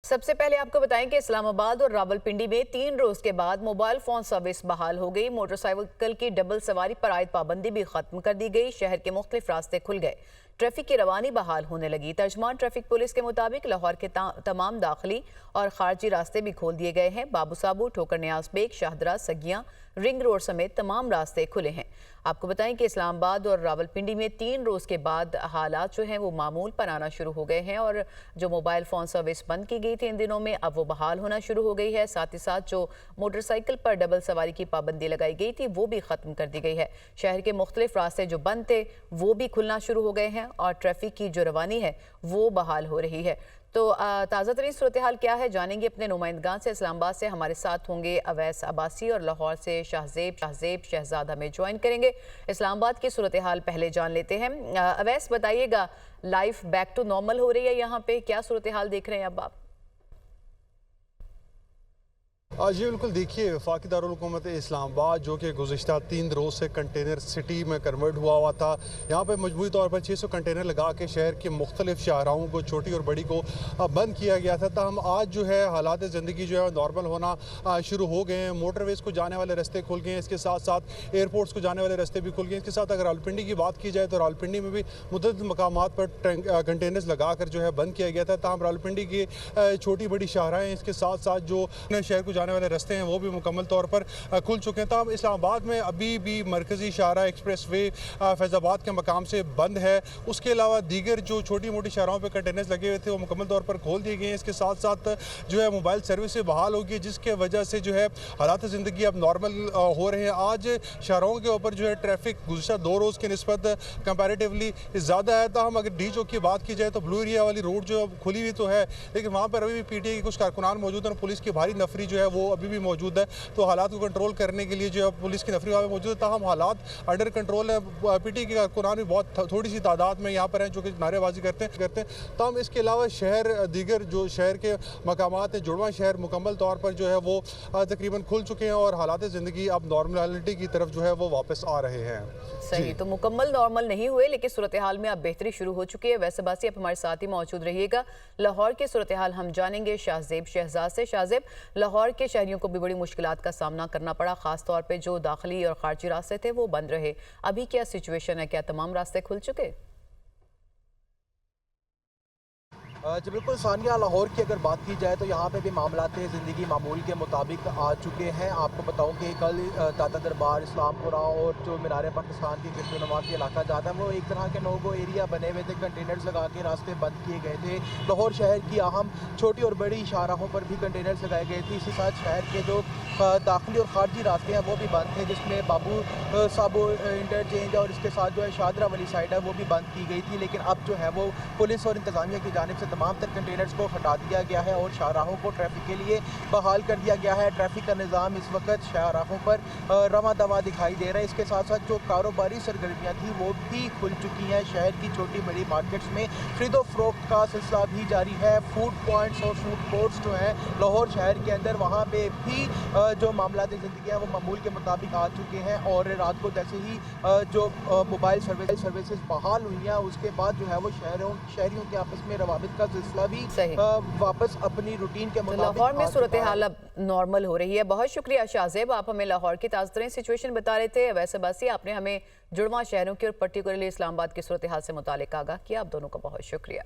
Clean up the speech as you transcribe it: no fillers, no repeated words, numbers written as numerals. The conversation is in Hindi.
सबसे पहले आपको बताएं कि इस्लामाबाद और रावलपिंडी में 3 रोज के बाद मोबाइल फोन सर्विस बहाल हो गई। मोटरसाइकिल की डबल सवारी पर आयद पाबंदी भी खत्म कर दी गई। शहर के मुख्तलिफ रास्ते खुल गए, ट्रैफिक की रवानी बहाल होने लगी। तर्जमान ट्रैफिक पुलिस के मुताबिक लाहौर के तमाम दाखिली और खारजी रास्ते भी खोल दिए गए हैं। बाबू साबू, ठोकर न्याज बेग, शाहदरा, सगियां, रिंग रोड समेत तमाम रास्ते खुले हैं। आपको बताएं कि इस्लामाबाद और रावलपिंडी में 3 रोज के बाद हालात जो हैं वो मामूल पर आना शुरू हो गए हैं और जो मोबाइल फ़ोन सर्विस बंद की गई थी इन दिनों में, अब वो बहाल होना शुरू हो गई है। साथ ही साथ जो मोटरसाइकिल पर डबल सवारी की पाबंदी लगाई गई थी वो भी ख़त्म कर दी गई है। शहर के मुख्तलिफ रास्ते जो बंद थे वो भी खुलना शुरू हो गए हैं और ट्रैफिक की जो रवानी है वो बहाल हो रही है। तो ताज़ा तरीन सूरत हाल क्या है जानेंगे अपने नुमाइंदगान से। इस्लामाबाद से हमारे साथ होंगे अवैस अब्बासी और लाहौर से शाहजेब शहजाद हमें ज्वाइन करेंगे। इस्लामाबाद की सूरत हाल पहले जान लेते हैं। अवैस बताइएगा, लाइफ बैक टू नॉर्मल हो रही है यहाँ पे, क्या सूरत हाल देख रहे हैं अब आप? जी बिल्कुल, देखिए वफाकी दारुल हुकूमत इस्लामाबाद जो कि गुज़िश्ता 3 रोज़ से कंटेनर सिटी में कन्वर्ट हुआ था, यहाँ पर मजबूरी तौर पर 600 कंटेनर लगा के शहर के मुख्तलिफ शाहराहों को, छोटी और बड़ी को बंद किया गया था। तहम आज जो है हालात ज़िंदगी जो है नॉर्मल होना शुरू हो गए हैं। मोटरवेज़ को जाने वाले रास्ते खुल गए हैं, इसके साथ साथ एयरपोर्ट्स को जाने वाले रास्ते भी खुल गए हैं। इसके साथ अगर रावलपिंडी की बात की जाए तो रावलपिंडी में भी मुतअद्दिद मकामात पर कंटेनर्स लगा कर जो है बंद किया गया था। तहम रावलपिंडी की छोटी बड़ी शाहराहें, इसके साथ साथ जो शहर को जाने वाले रास्ते हैं वो भी मुकम्मल तौर पर खुल चुके हैं। तब इस्लामाबाद में अभी भी मरकज़ी शाहरा एक्सप्रेस वे फैज़ाबाद के मकाम से बंद है। उसके अलावा दीगर जो छोटी मोटी शाहराहों पर कंटेनर्स लगे हुए थे वो मुकम्मल तौर पर खोल दिए गए हैं। इसके साथ साथ जो है मोबाइल सर्विस बहाल होगी, जिसके वजह से जो है हालात ज़िंदगी अब नॉर्मल हो रहे हैं। आज शाहराहों के ऊपर जो है ट्रैफिक गुज़श्ता 2 रोज़ की निस्बत कंपैरेटिवली ज़्यादा है। तो हम अगर डी चौक की बात की जाए तो ब्लू एरिया वाली रोड जो खुली हुई तो है, लेकिन वहाँ पर अभी भी पीटीआई के कुछ कारकुनान मौजूद हैं और पुलिस की भारी नफरी जो है वो अभी भी मौजूद है। तो हालात को कंट्रोल करने के लिए जो है पुलिस की नफरी वहाँ मौजूद है। ताहम हालात अंडर कंट्रोल है। पीटीआई के कारकुनान भी बहुत थोड़ी सी तादाद में यहाँ पर हैं जो कि नारेबाजी करते हैं। ताहम इसके अलावा शहर दीगर जो शहर के मकामात हैं, जुड़वा शहर मुकम्मल तौर पर जो है वो तकरीबन खुल चुके हैं और हालात ज़िंदगी अब नॉर्मलिटी की तरफ जो है वो वापस आ रहे हैं। सही, तो मुकम्मल नॉर्मल नहीं हुए लेकिन सूरत हाल में अब बेहतरी शुरू हो चुकी है। वैसे बासी आप हमारे साथ ही मौजूद रहिएगा। लाहौर की सूरत हाल हम जानेंगे शाहजेब शहजाद से। शाहजेब, लाहौर के शहरियों को भी बड़ी मुश्किलात का सामना करना पड़ा, खास तौर पे जो दाखिली और खारजी रास्ते थे वो बंद रहे। अभी क्या सिचुएशन है, क्या तमाम रास्ते खुल चुके? जी बिल्कुल सानिया, लाहौर की अगर बात की जाए तो यहाँ पे भी मामलात ज़िंदगी मामूल के मुताबिक आ चुके हैं। आपको बताऊँ कि कल दाता दरबार, इस्लामपुरा और जो मीनार पाकिस्तान के गिरदोनवा के इलाका जाता है वो एक तरह के नो-गो एरिया बने हुए थे। कंटेनर्स लगा के रास्ते बंद किए गए थे। लाहौर शहर की अहम छोटी और बड़ी शाहराहों पर भी कंटेनर्स लगाए गए थे। इसी साथ शहर के जो दाखिली और खारजी रास्ते हैं वो भी बंद थे, जिसमें बाबू साबू इंटरचेंज और इसके साथ जो है शाहदरा वाली साइड है वो भी बंद की गई थी। लेकिन अब जो है वो पुलिस और इंतज़ामिया की जानिब से तमाम तर कंटेनर्स को हटा दिया गया है और शाहराहों को ट्रैफिक के लिए बहाल कर दिया गया है। ट्रैफिक का निज़ाम इस वक्त शाहराहों पर रवा दवा दिखाई दे रहा है। इसके साथ साथ जो कारोबारी सरगर्मियाँ थी वो भी खुल चुकी हैं। शहर की छोटी बड़ी मार्केट्स में खरीदो फरोख्त का सिलसिला भी जारी है। फूड पॉइंट्स और फूड कोर्ट्स जो हैं लाहौर शहर के अंदर, वहाँ पे भी जो मामलात ज़िंदगी हैं वो मामूल के मुताबिक आ चुके हैं। और रात को जैसे ही जो मोबाइल सर्विसेज बहाल हुई हैं उसके बाद जो है वो शहरियों के आपस में रवाबित का सिलसिला भी वापस अपनी रूटीन के मुताबिक लाहौर में सूरत हाल अब नॉर्मल हो रही है। बहुत शुक्रिया शाहजेब, आप हमें लाहौर की ताज़ा तरीन सिचुएशन बता रहे थे। वैसे बासी आपने हमें जुड़वा शहरों की और पर्टिकुलरली इस्लामाबाद की सूरत हाल से मुतालिक आगाह किया। आप दोनों का बहुत शुक्रिया।